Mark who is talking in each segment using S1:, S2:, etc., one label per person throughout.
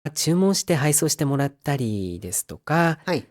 S1: 注文して配送してもらったりですとか、
S2: はい。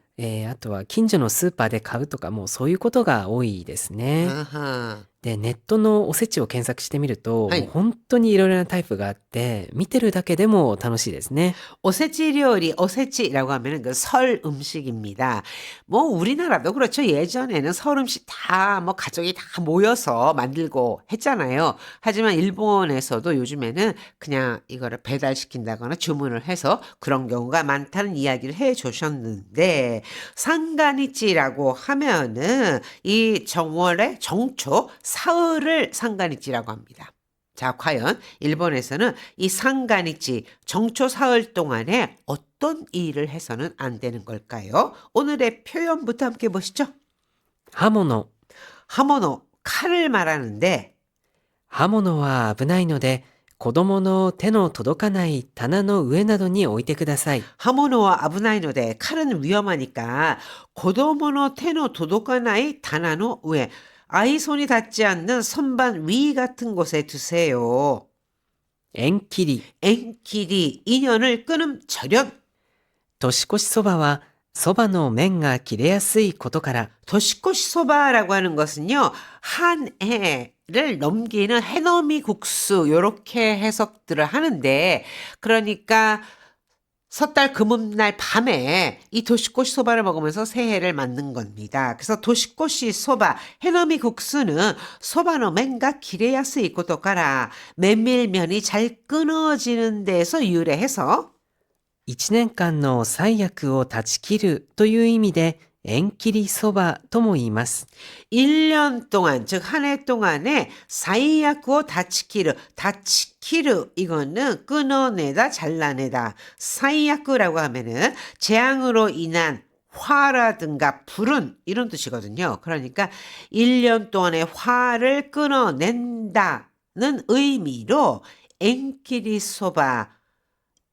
S1: あとは近所のスーパーで買うとか、もうそういうことが多いですね。
S2: はは。
S1: で、ネットのおせちを検索してみると、
S2: はい。
S1: もう本当にいろいろなタイプがあって、見てるだけでも楽しいですね。
S2: 오세치 요리, 오세치라고 하면은 그 설 음식입니다. 뭐 우리나라도 그렇죠. 예전에는 설 음식 다 뭐 가족이 다 모여서 만들고 했잖아요. 하지만 일본에서도 요즘에는 그냥 이거를 배달시킨다거나 주문을 해서 그런 경우가 많다는 이야기를 해 주셨는데 상가니찌라고 하면은 이 정월의 정초 사흘을 상가니찌라고 합니다. 자, 과연 일본에서는 이 상가니치 정초 사흘 동안에 어떤 일을 해서는 안 되는 걸까요? 오늘의 표현부터 함께 보시죠.
S1: 刃物。
S2: 하모노, 칼을 말하는데
S1: 刃物は危ないので、子供の手の届かない棚の上などに置いてください。
S2: 하모노와 아브나이노데 칼은 위험하니까 고도모노 테노 도도카나이 다나노 우에 아이 손이 닿지 않는 선반 위 같은 곳에 두세요.
S1: 縁切り。
S2: 앵끼리 인연을 끊음 절연
S1: 年越しそばは、そばの麺が切れやすいことから、
S2: 도시코시소바라고 하는 것은요, 한 해를 넘기는 해넘이 국수, 요렇게 해석들을 하는데, 그러니까 섣달 금음날 밤에 이 도시꼬시 소바를 먹으면서 새해를 맞는 겁니다. 그래서 도시꼬시 소바, 해넘이 국수는 소바노 멘가 기레야스 이코토 까라 메밀면이 잘 끊어지는 데서 유래해서
S1: 一年間の災悪を断ち切るという意味で、縁切りそばとも言います。
S2: 1년 동안, 즉 한 해 동안에 사이야쿠오 다치키르, 다치키르 이거는 끊어내다, 잘라내다. 사이야쿠라고 하면은 재앙으로 인한 화라든가 불운 이런 뜻이거든요. 그러니까 1년 동안의 화를 끊어낸다는 의미로 엔키리소바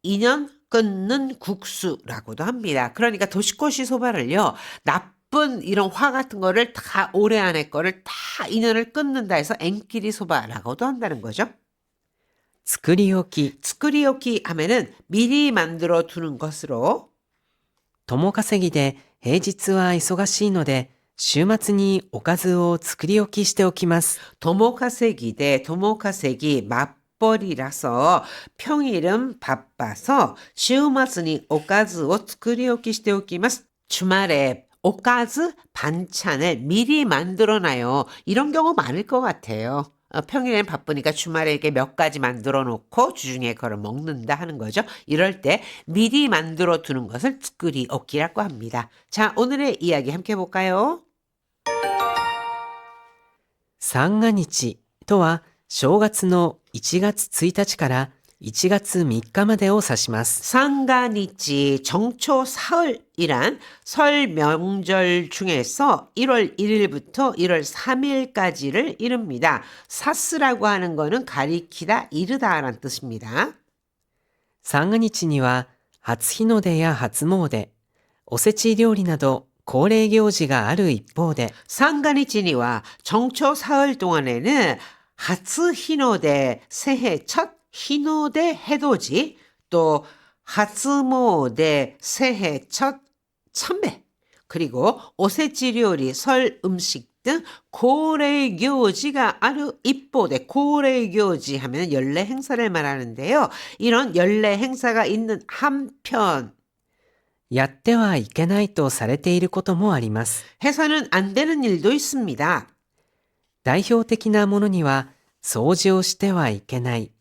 S2: 2년 끊는 국수라고도 합니다. 그러니까 도시코시 소바를요. 나쁜 이런 화 같은 거를 다 올해 안에 거를 다 인연을 끊는다 해서 엔끼리 소바라고도 한다는 거죠.
S1: 作り置き。
S2: 스크리오키 하면은 미리 만들어 두는 것으로
S1: 共稼ぎで平日は忙しいので、週末におかずを作り置きしておきます。
S2: 도모카세기 대 도모카세기 맞벌이라서 평일은 바빠서 시우마스니 오카즈を 스크리오키 しておきます. 주말에 오카즈 반찬을 미리 만들어놔요. 이런 경우 많을 것 같아요. 평일엔 바쁘니까 주말에 이렇게 몇 가지 만들어 놓고 주중에 그걸 먹는다 하는 거죠. 이럴 때 미리 만들어 두는 것을 스크리오키라고 합니다. 자, 오늘의 이야기 함께 해볼까요?
S1: 三が日とは、正月の1月1日から1月3日までを指します。
S2: 상가니치 정초 사흘이란 설 명절 중에서 1월 1일부터 1월 3일까지를 이릅니다. 사스라고 하는 거는 가리키다, 이르다라는 뜻입니다.
S1: 三が日には、初日の出や初詣、おせち料理など恒例行事がある一方で、
S2: 상가니치니와 정초 사흘 동안에는 하츠 히노데 새해 첫 히노데 해돋이 또 하츠모데 새해 첫 참배 그리고 오세치 요리 설 음식 등 고래교지가 아루 이뽀데 고래교지 하면 연례 행사를 말하는데요. 이런 연례 행사가 있는 한편
S1: やってはいけないとされていることもあります。
S2: 해서는 안 되는 일도 있습니다.
S1: 代表的なものには、掃除をしてはいけない、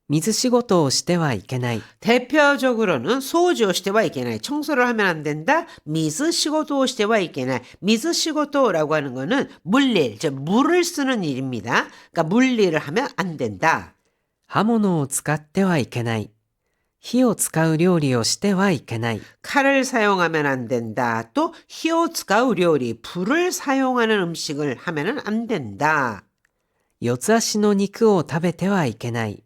S1: 水仕事をしてはいけない、
S2: 대표적으로는 소지오 시대와 이케나이 청소를 하면 안 된다. 미즈 시고도 시대와 이케나이 미즈 시고도라고 하는 거는 물일, 즉 물을 쓰는 일입니다. 그러니까 물일을 하면 안 된다.
S1: 刃物を使ってはいけない、火を使う料理をしてはいけない、
S2: 칼을 사용하면 안 된다. 또 히오츠카우 요리 불을 사용하는 음식을 하면은 안 된다.
S1: 四つ足の肉を食べてはいけない、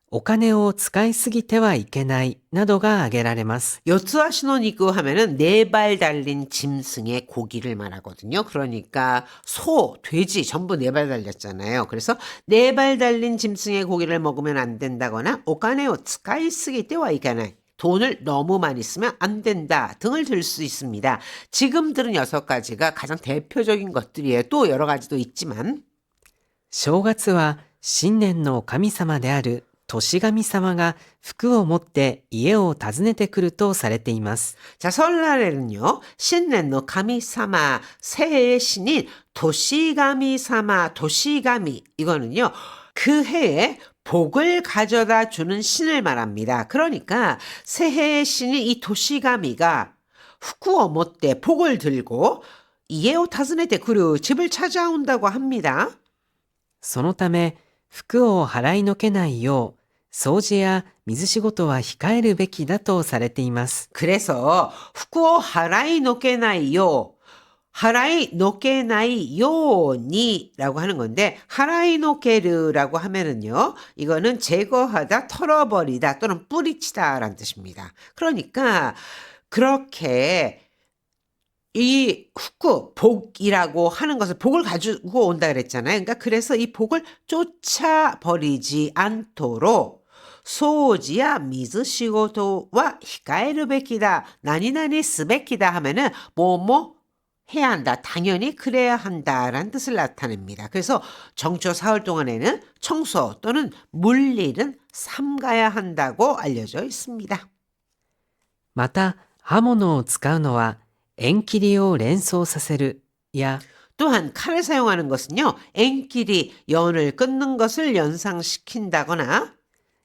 S1: お金を使いすぎてはいけないなどが挙げられます。
S2: 요츠아시노니쿠 하면은 네 발 달린 짐승의 고기를 말하거든요. 그러니까 소, 돼지 전부 네 발 달렸잖아요. 그래서 네 발 달린 짐승의 고기를 먹으면 안 된다거나 오카네오 스카이 쓰기 때와 이가나이 돈을 너무 많이 쓰면 안 된다 등을 들 수 있습니다. 지금 들은 6가지가 가장 대표적인 것들이에요. 또 여러 가지도 있지만
S1: 正月は新年の神様である年神様が福を持って家を訪ねてくるとされています。
S2: 자, 설날에는요, 신넨노 가미사마, 새해의 신인 도시가미사마, 도시가미, 이거는요, 그 해에 복을 가져다 주는 신을 말합니다. 그러니까 새해의 신인 이 도시가미가 후쿠오모때 복을 들고 이에오 타즈네테 그루 집을 찾아온다고 합니다.
S1: そのため、服を払いのけないよう、掃除や水仕事は控えるべきだとされています。
S2: 그래서 후쿠오 하라이 노케나이요. 하라이 노케나이요니라고 하는 건데 하라이 노케르라고 하면은요. 이거는 제거하다, 털어버리다 또는 뿌리치다라는 뜻입니다. 그러니까 그렇게 이 후쿠, 복이라고 하는 것을 복을 가지고 온다 그랬잖아요. 그러니까 그래서 이 복을 쫓아버리지 않도록 소지야 미즈 시고도와 히카에르 베키다 나니나니 스베키다 하면은 뭐뭐 해야 한다. 당연히 그래야 한다라는 뜻을 나타냅니다. 그래서 정초 사흘 동안에는 청소 또는 물일은 삼가야 한다고 알려져 있습니다.
S1: また、刃物を使うのは縁切りを連想させるや
S2: 또한 칼을 사용하는 것은요. 엔끼리 연을 끊는 것을 연상시킨다거나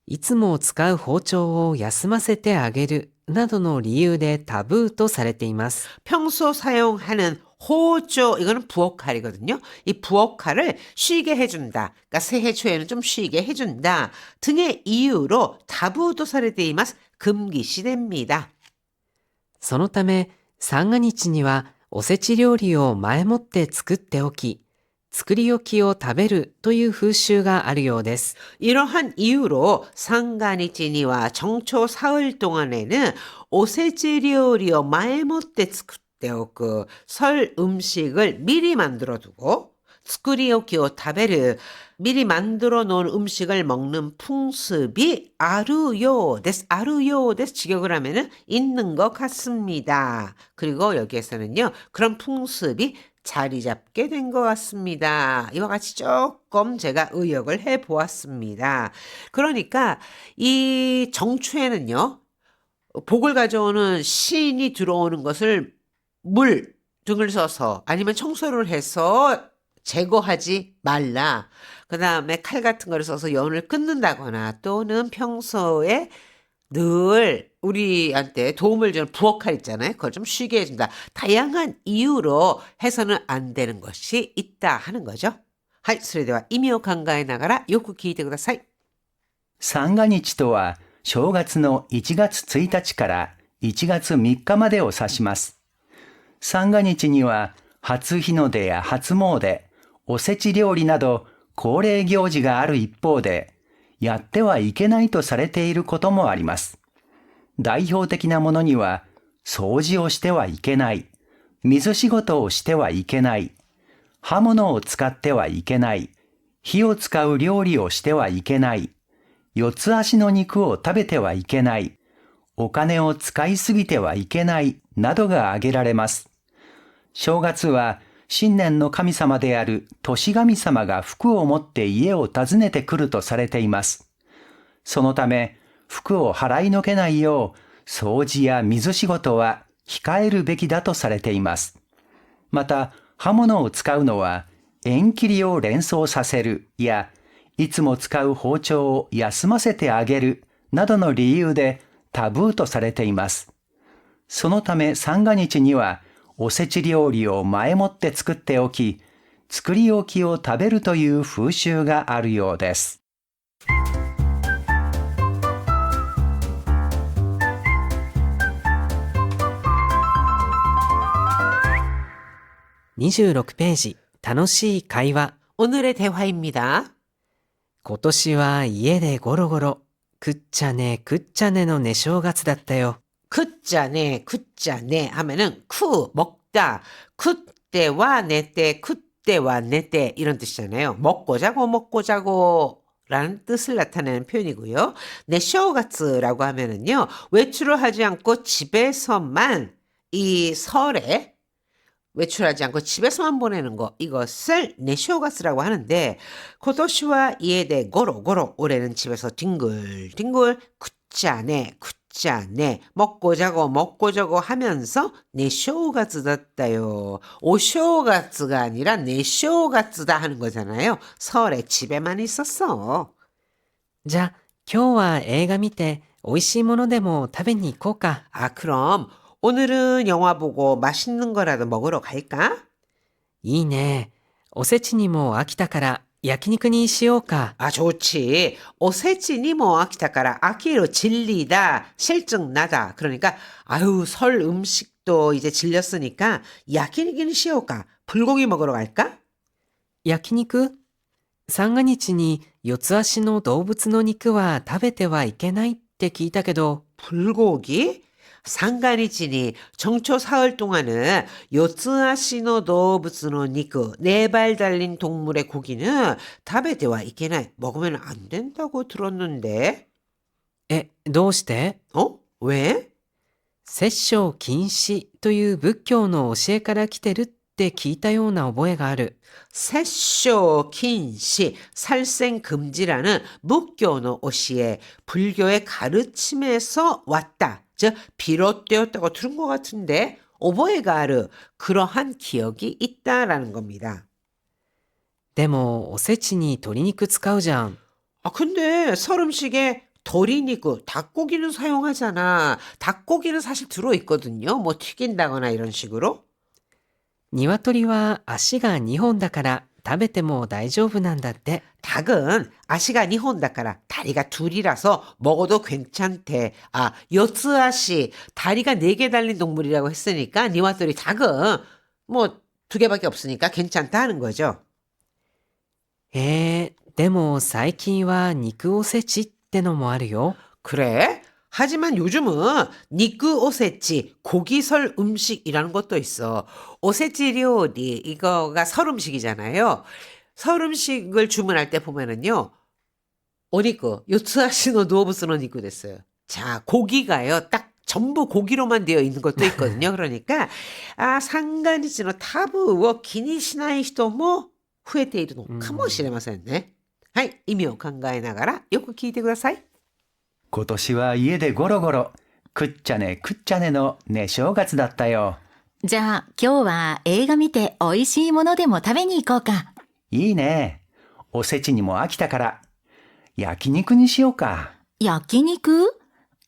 S1: いつも使う包丁を休ませてあげるなどの理由でタブーとされています。
S2: 평소 사용하는 호조 이거는 부엌칼이거든요. 이 부엌칼을 쉬게 해준다. 그러니까 새해 초에는 좀 쉬게 해준다. 등의 이유로 타부도 사레데이마스 금기시됩니다.
S1: そのため、三が日にはおせち料理を前もって作っておき、作り置きを食べるという風習があるようです。
S2: 이러한 이유로 상가니치니와 정초 사흘 동안에는 오세치리오리오 마에모때 츠쿠테오쿠 설 음식을 미리 만들어두고 스쿠리오키오 타베르 미리 만들어 놓은 음식을 먹는 풍습이 아루요 데스 아루요 데스 직역을 하면은 있는 것 같습니다. 그리고 여기에서는요 그런 풍습이 자리 잡게 된 것 같습니다. 이와 같이 조금 제가 의역을 해 보았습니다. 그러니까 이 정초에는요 복을 가져오는 신이 들어오는 것을 물 등을 써서 아니면 청소를 해서 제거하지 말라. 그 다음에 칼 같은 거를 써서 연을 끊는다거나 또는 평소에 늘 우리한테 도움을 주는 부엌칼 있잖아요. 그걸 좀 쉬게 해준다. 다양한 이유로 해서는 안 되는 것이 있다 하는 거죠. はい、それでは意味を考えながらよく聞いてください。
S3: 三が日とは正月の1月1日から1月3日までを指します。三が日には初日の出や初詣、おせち料理など恒例行事がある一方で、やってはいけないとされていることもあります。代表的なものには、掃除をしてはいけない、水仕事をしてはいけない、刃物を使ってはいけない、火を使う料理をしてはいけない、四つ足の肉を食べてはいけない、お金を使いすぎてはいけないなどが挙げられます。正月は新年の神様である年神様が福を持って家を訪ねてくるとされています。そのため、福を払いのけないよう、掃除や水仕事は控えるべきだとされています。また、刃物を使うのは、縁切りを連想させるや、いつも使う包丁を休ませてあげるなどの理由でタブーとされています。そのため三が日には、おせち料理を前もって作っておき、作り置きを食べるという風習があるようです。
S1: 26ページ、楽しい会話。
S2: 오늘의 대화입니다.
S1: 今年は家でゴロゴロ、くっちゃねくっちゃねの寝正月だったよ。
S2: 굿자네, 굿자네 하면은 쿠 먹다, 굿때와 내때, 굿때와 내때 이런 뜻이잖아요. 먹고 자고 먹고 자고 라는 뜻을 나타내는 표현이고요. 네쇼가츠라고 하면은요, 외출을 하지 않고 집에서만 이 설에 외출하지 않고 집에서만 보내는 거, 이것을 네쇼가스라고 하는데, 고도시와 이에대 고로고로, 올해는 집에서 뒹굴뒹굴 굳지 않네 먹고 자고 하면서 네쇼가스 다ったよ. 오쇼가스가 아니라 네쇼가스다 하는 거잖아요. 설에 집에만 있었어.
S1: じゃあ、今日は映画見て、美味しいものでも食べに行こうか。
S2: 아, 그럼 오늘은 영화 보고 맛있는 거라도 먹으러 갈까?
S1: いいね。おせちにも飽きたから焼肉にしようか。
S2: 아, 좋지. 오세치니 뭐 아키타카라 아키로 질리다, 실증 나다. 그러니까 아유, 설 음식도 이제 질렸으니까 야키니기는 시오까? 불고기 먹으러 갈까?
S1: 焼肉？三が日に四つ足の動物の肉は食べてはいけないって聞いたけど、
S2: 불고기? 상간이치니 정초 사흘 동안은 요츠아시노 도부츠노 니크, 네 발 달린 동물의 고기는 타베테와 이케나이, 먹으면 안 된다고 들었는데.
S1: どうして？
S2: 왜?
S1: 殺生禁止という仏教の教えから来てるって聞いたような覚えがある。
S2: 殺生 禁止, 살생 금지라는 묵교의 오시에, 불교의 가르침에서 왔다. 즉 비롯되었다고 들은 것 같은데, 오보에가르, 그러한 기억이 있다라는 겁니다.
S1: でもおせちに鶏肉使うじゃん。
S2: 아, 근데 설 음식에 도리니구, 닭고기는 사용하잖아. 닭고기는 사실 들어있거든요. 뭐 튀긴다거나 이런 식으로.
S1: 鶏は足が2本だから食べても大丈夫なんだって。
S2: 닭은 아시가 니혼다까라, 다리가 둘이라서 먹어도 괜찮대. 아, 요츠아시, 다리가 4개 달린 동물이라고 했으니까 니와토리 닭은 뭐 2개밖에 없으니까 괜찮다 하는 거죠.
S1: でも最近は肉おせちってのもあるよ。
S2: 그래? 하지만 요즘은 니크 오세치, 고기설 음식이라는 것도 있어. 오세치 요리, 이거가 설 음식이잖아요. 설 음식을 주문할 때 보면은요, 오니크, 요츠아시노 도부스노 니크 됐어요. 자, 고기가요, 딱 전부 고기로만 되어 있는 것도 있거든요. 그러니까, 아, 상간이지노 타부워 기니시나이 히토 모 후에테 이르노 카모시레마센ね. はい、意味を考えながらよく聞いてください。
S3: 今年は家でゴロゴロ、くっちゃねくっちゃねの寝正月だったよ。
S4: じゃあ今日は映画見て美味しいものでも食べに行こうか。
S3: いいね。おせちにも飽きたから、焼肉にしようか。
S4: 焼肉？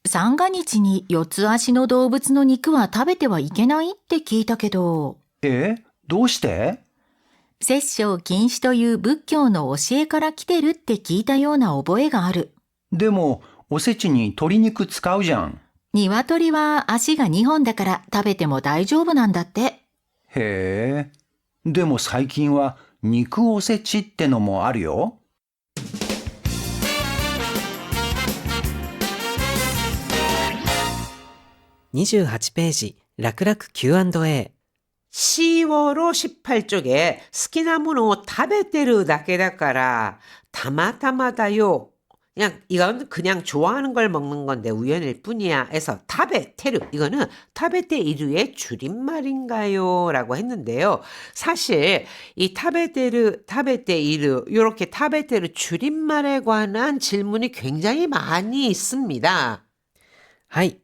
S4: 三が日に四つ足の動物の肉は食べてはいけないって聞いたけど。
S3: どうして？
S4: 殺生禁止という仏教の教えから来てるって聞いたような覚えがある。
S3: でも、おせちに鶏肉使うじゃん。
S4: 鶏は足が2本だから食べても大丈夫なんだって。
S3: へえ。でも最近は肉おせちってのもあるよ。
S1: 28ページ、楽々 Q&A。
S2: 10월 18쪽에 스키나무노 타베테르 다케다까라 타마타마다요. 그냥 이건 그냥 좋아하는 걸 먹는 건데 우연일 뿐이야 해서 타베테르, 이거는 타베테이르의 줄임말인가요? 라고 했는데요. 사실 이 타베테르, 타베테이르, 이렇게 타베테르 줄임말에 관한 질문이 굉장히 많이 있습니다.
S1: はい、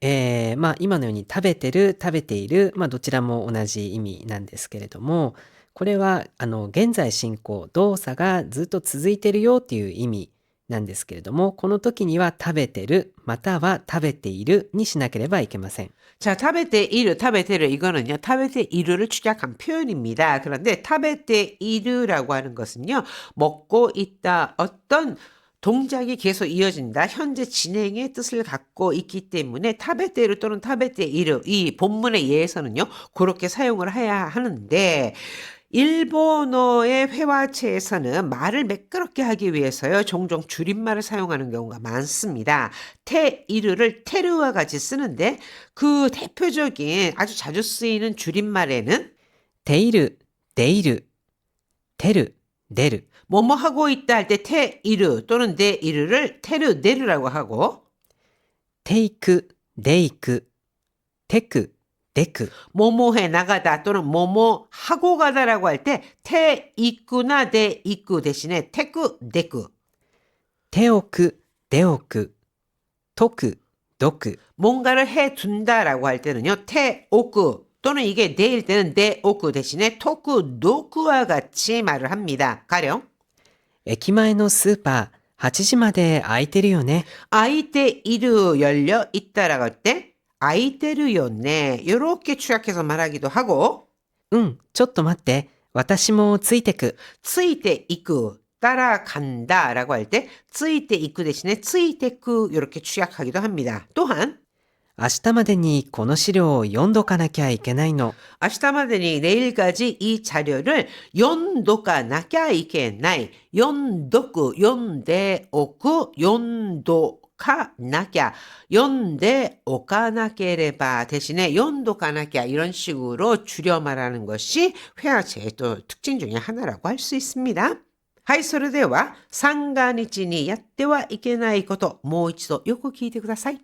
S1: 今のように食べてる、食べている、どちらも同じ意味なんですけれども、これは現在進行、動作がずっと続いてるよっていう意味なんですけれども、この時には食べてる、または食べているにしなければいけません。
S2: 자, 타베테이르, 타베테르, 이거는요, 타베테이르를 축약한 표현입니다. 그런데 타베테이르라고 하는 것은요, 먹고 있다, 어떤 동작이 계속 이어진다, 현재 진행의 뜻을 갖고 있기 때문에 타베테르 또는 타베테이르, 이 본문의 예에서는요, 그렇게 사용을 해야 하는데, 일본어의 회화체에서는 말을 매끄럽게 하기 위해서요, 종종 줄임말을 사용하는 경우가 많습니다. 테이르를 테르와 같이 쓰는데, 그 대표적인 아주 자주 쓰이는 줄임말에는
S1: ている、でいる、てる、出る。
S2: 뭐뭐 하고 있다 할 때 테이르 또는 데이르를 테르데르라고 하고
S1: テイク、デイク、テク、デク。
S2: 뭐뭐해 나가다 또는 뭐뭐 하고 가다라고 할 때 테이쿠나 데이쿠 대신에 테쿠 데쿠
S1: 手をく、デオク、解く、読。
S2: 뭔가를 해둔다라고 할 때는요 테오쿠 또는 이게 데일 때는 데오쿠 대신에 토쿠 노쿠와 같이 말을 합니다. 가령
S1: 駅前のスーパー、8時まで空いてるよね。
S2: 아이테이르 열려 있다라고 할 때 아이테르요네 이렇게 추약해서 말하기도 하고
S1: ちょっと待って。私もついてく。
S2: 쓰이테 이쿠 따라간다라고 할 때 쓰이테 이쿠 대신에 쓰이테쿠 이렇게 추약하기도 합니다. 또한
S1: 明日までにこの資料を読んどかなきゃいけないの。
S2: 아시다마데니 내일까지 이 자료를 연도가 나kia 이케나이 연도쿠 연대오쿠 연도카 나kia 연대오카 나케레바 대신에 연도카 나kia 이런 식으로 줄여 말하는 것이 회화체의 또 특징 중에 하나라고 할 수 있습니다. はい、それでは三が日にやってはいけないこともう一度よく聞いてください。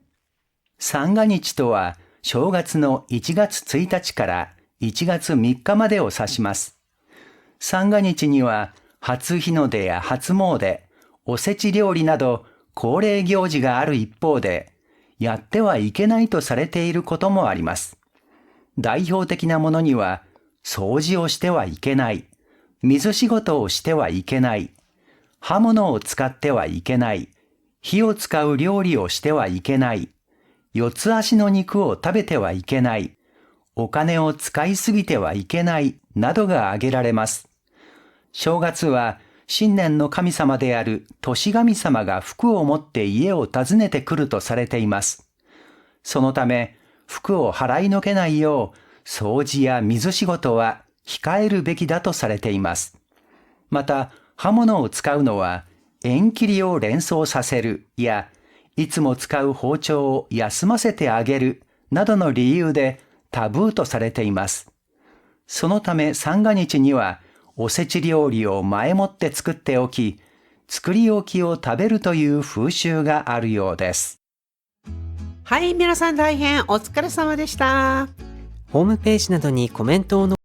S3: 三が日とは正月の1月1日から1月3日までを指します。三が日には初日の出や初詣、おせち料理など恒例行事がある一方で、やってはいけないとされていることもあります。代表的なものには、掃除をしてはいけない、水仕事をしてはいけない、刃物を使ってはいけない、火を使う料理をしてはいけない、四つ足の肉を食べてはいけない、お金を使いすぎてはいけないなどが挙げられます。正月は新年の神様である年神様が福を持って家を訪ねてくるとされています。そのため福を払いのけないよう掃除や水仕事は控えるべきだとされています。また刃物を使うのは縁切りを連想させるやいつも使う包丁を休ませてあげるなどの理由でタブーとされています。そのため三が日にはおせち料理を前もって作っておき、作り置きを食べるという風習があるようです。
S2: はい、皆さん大変お疲れ様でした。
S1: ホームページなどにコメントを